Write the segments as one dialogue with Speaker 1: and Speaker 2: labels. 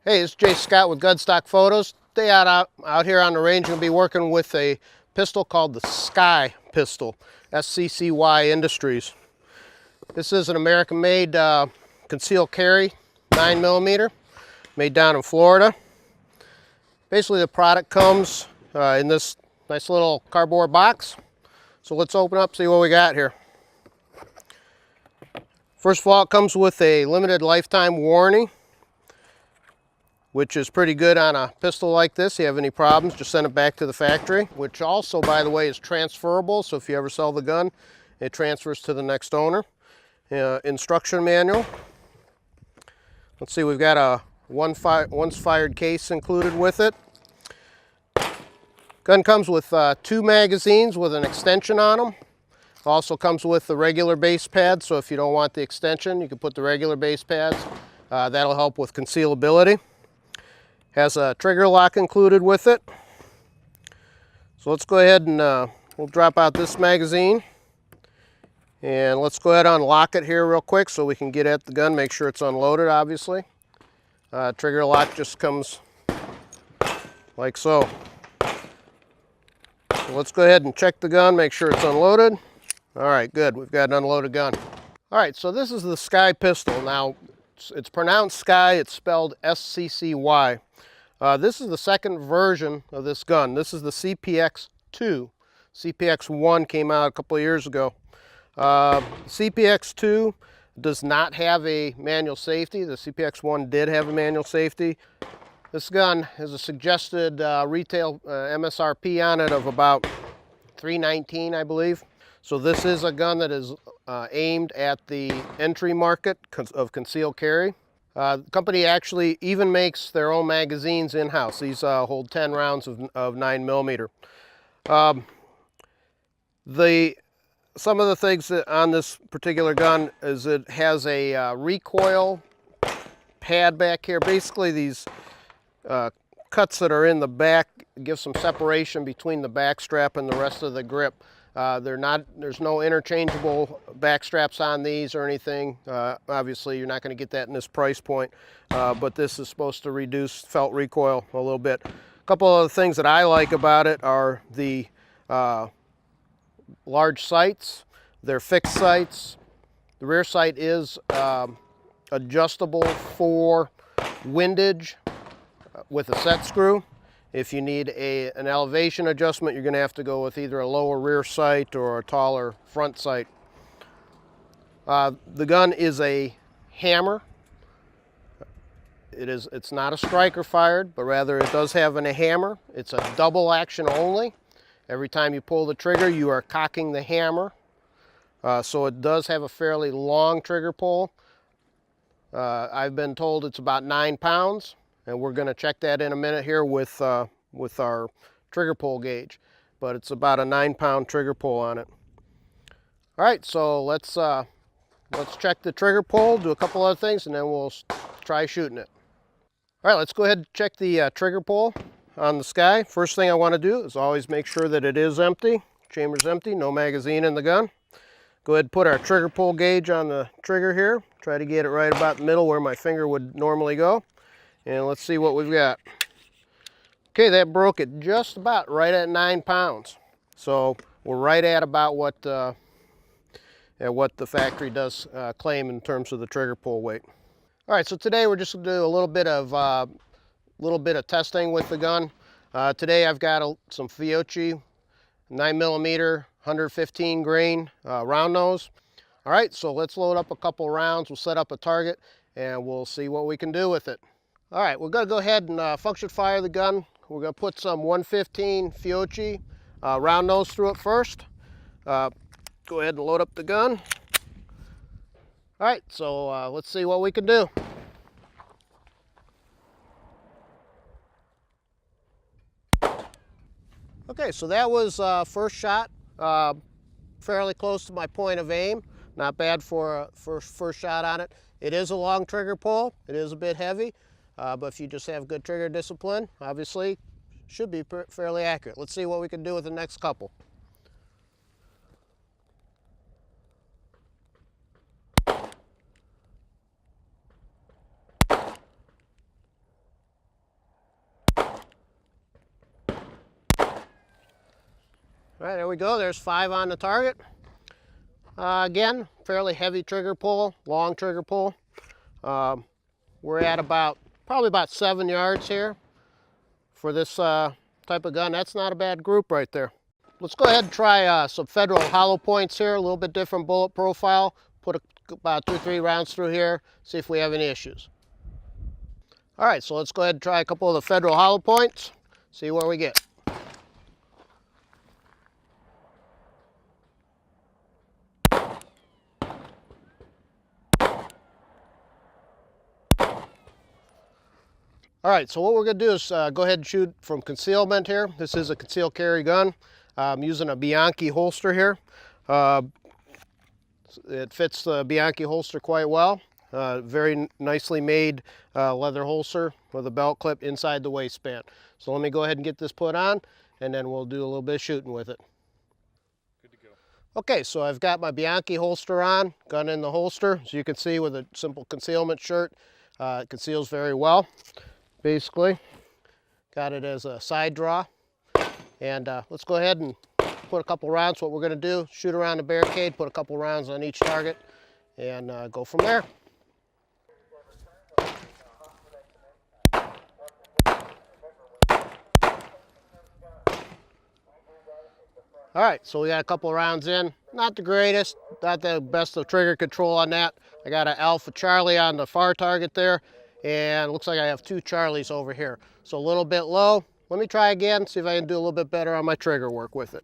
Speaker 1: Hey, it's Jay Scott with Gunstock Photos. Today out here on the range, I'm going to be working with a pistol called the SCCY pistol, SCCY Industries. This is an American-made concealed carry 9mm, made down in Florida. Basically, the product comes in this nice little cardboard box. So let's open up, see what we got here. First of all, it comes with a limited lifetime warranty, which is pretty good on a pistol like this. If you have any problems, just send it back to the factory, which also, by the way, is transferable. So if you ever sell the gun, it transfers to the next owner. Instruction manual. Let's see, we've got a once fired case included with it. Gun comes with 2 magazines with an extension on them. Also comes with the regular base pad, so if you don't want the extension, you can put the regular base pads. That'll help with concealability. Has a trigger lock included with it. So let's go ahead and we'll drop out this magazine. And let's go ahead and unlock it here real quick so we can get at the gun, make sure it's unloaded, obviously. Trigger lock just comes like so. So let's go ahead and check the gun, make sure it's unloaded. All right, good, we've got an unloaded gun. All right, so this is the SCCY pistol. Now, it's pronounced SCCY, it's spelled SCCY. This is the second version of this gun. This is the CPX-2. CPX-1 came out a couple of years ago. CPX-2 does not have a manual safety. The CPX-1 did have a manual safety. This gun has a suggested retail MSRP on it of about $319, I believe. So this is a gun that is aimed at the entry market of concealed carry. The company actually even makes their own magazines in-house. These hold 10 rounds of 9mm. Some of the things on this particular gun is it has a recoil pad back here. Basically, these cuts that are in the back give some separation between the back strap and the rest of the grip. There's no interchangeable back straps on these or anything. Obviously, you're not going to get that in this price point, but this is supposed to reduce felt recoil a little bit. A couple of the things that I like about it are the large sights. They're fixed sights. The rear sight is adjustable for windage with a set screw. If you need an elevation adjustment, you're going to have to go with either a lower rear sight or a taller front sight. The gun is a hammer. It's not a striker fired, but rather it does have a hammer. It's a double action only. Every time you pull the trigger, you are cocking the hammer. So it does have a fairly long trigger pull. I've been told it's about 9 pounds. And we're going to check that in a minute here with our trigger pull gauge. But it's about a 9-pound trigger pull on it. All right, so let's check the trigger pull, do a couple other things, and then we'll try shooting it. All right, let's go ahead and check the trigger pull on the SCCY. First thing I want to do is always make sure that it is empty. Chamber's empty, no magazine in the gun. Go ahead and put our trigger pull gauge on the trigger here. Try to get it right about the middle where my finger would normally go. And let's see what we've got. Okay, that broke it just about right at 9 pounds. So we're right at about what the factory does claim in terms of the trigger pull weight. All right, so today we're just going to do a little bit of testing with the gun. Today I've got some Fiocchi 9mm 115 grain round nose. All right, so let's load up a couple rounds. We'll set up a target and we'll see what we can do with it. All right, we're going to go ahead and function fire the gun. We're going to put some 115 Fiocchi round nose through it first. Go ahead and load up the gun. All right, so let's see what we can do. Okay, so that was first shot, fairly close to my point of aim. Not bad for a first shot on it. It is a long trigger pull. It is a bit heavy. But if you just have good trigger discipline, obviously, should be fairly accurate. Let's see what we can do with the next couple. All right, there we go. There's 5 on the target. Again, fairly heavy trigger pull, long trigger pull. We're at probably about 7 yards here for this type of gun. That's not a bad group right there. Let's go ahead and try some Federal hollow points here, a little bit different bullet profile. Put about 2 or 3 rounds through here, see if we have any issues. All right, so let's go ahead and try a couple of the Federal hollow points, see where we get. All right, so what we're gonna do is go ahead and shoot from concealment here. This is a concealed carry gun. I'm using a Bianchi holster here. It fits the Bianchi holster quite well. Very nicely made leather holster with a belt clip inside the waistband. So let me go ahead and get this put on, and then we'll do a little bit of shooting with it.
Speaker 2: Good to go.
Speaker 1: Okay, so I've got my Bianchi holster on, gun in the holster. As you can see with a simple concealment shirt, it conceals very well. Basically, got it as a side draw. And let's go ahead and put a couple rounds. What we're gonna do, shoot around the barricade, put a couple rounds on each target, and go from there. All right, so we got a couple rounds in. Not the greatest, not the best of trigger control on that. I got an Alpha Charlie on the far target there, and it looks like I have 2 Charlies over here. So a little bit low. Let me try again, see if I can do a little bit better on my trigger work with it.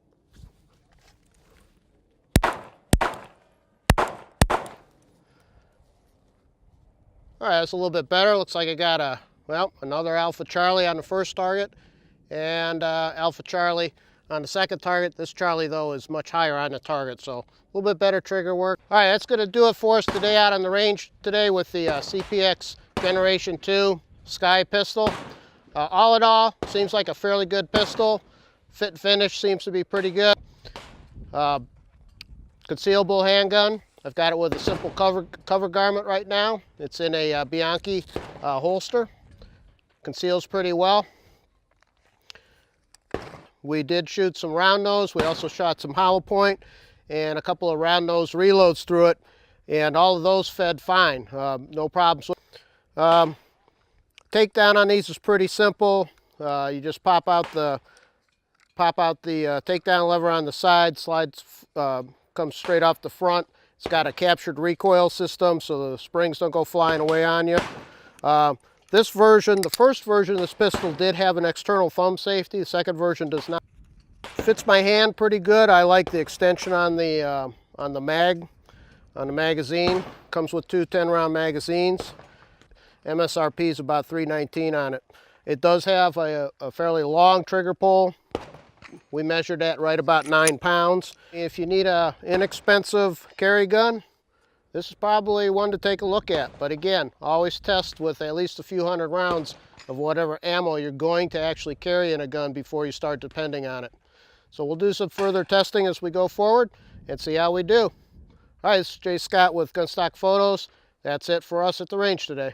Speaker 1: All right, that's a little bit better. Looks like I got another Alpha Charlie on the first target, and Alpha Charlie on the second target. This Charlie, though, is much higher on the target, so a little bit better trigger work. All right, that's gonna do it for us today out on the range today with the CPX Generation 2 Sky pistol. All in all, seems like a fairly good pistol. Fit and finish seems to be pretty good. Concealable handgun. I've got it with a simple cover garment right now. It's in a Bianchi holster. Conceals pretty well. We did shoot some round nose. We also shot some hollow point and a couple of round nose reloads through it, and all of those fed fine. No problems. Takedown on these is pretty simple. You just pop out the takedown lever on the side. Slides comes straight off the front. It's got a captured recoil system, so the springs don't go flying away on you. This version, the first version of this pistol, did have an external thumb safety. The second version does not. Fits my hand pretty good. I like the extension on the magazine. Comes with 2 10-round magazines. MSRP is about $319 on it. It does have a fairly long trigger pull. We measured that right about 9 pounds. If you need an inexpensive carry gun, this is probably one to take a look at. But again, always test with at least a few hundred rounds of whatever ammo you're going to actually carry in a gun before you start depending on it. So we'll do some further testing as we go forward and see how we do. All right, this is Jay Scott with Gunstock Photos. That's it for us at the range today.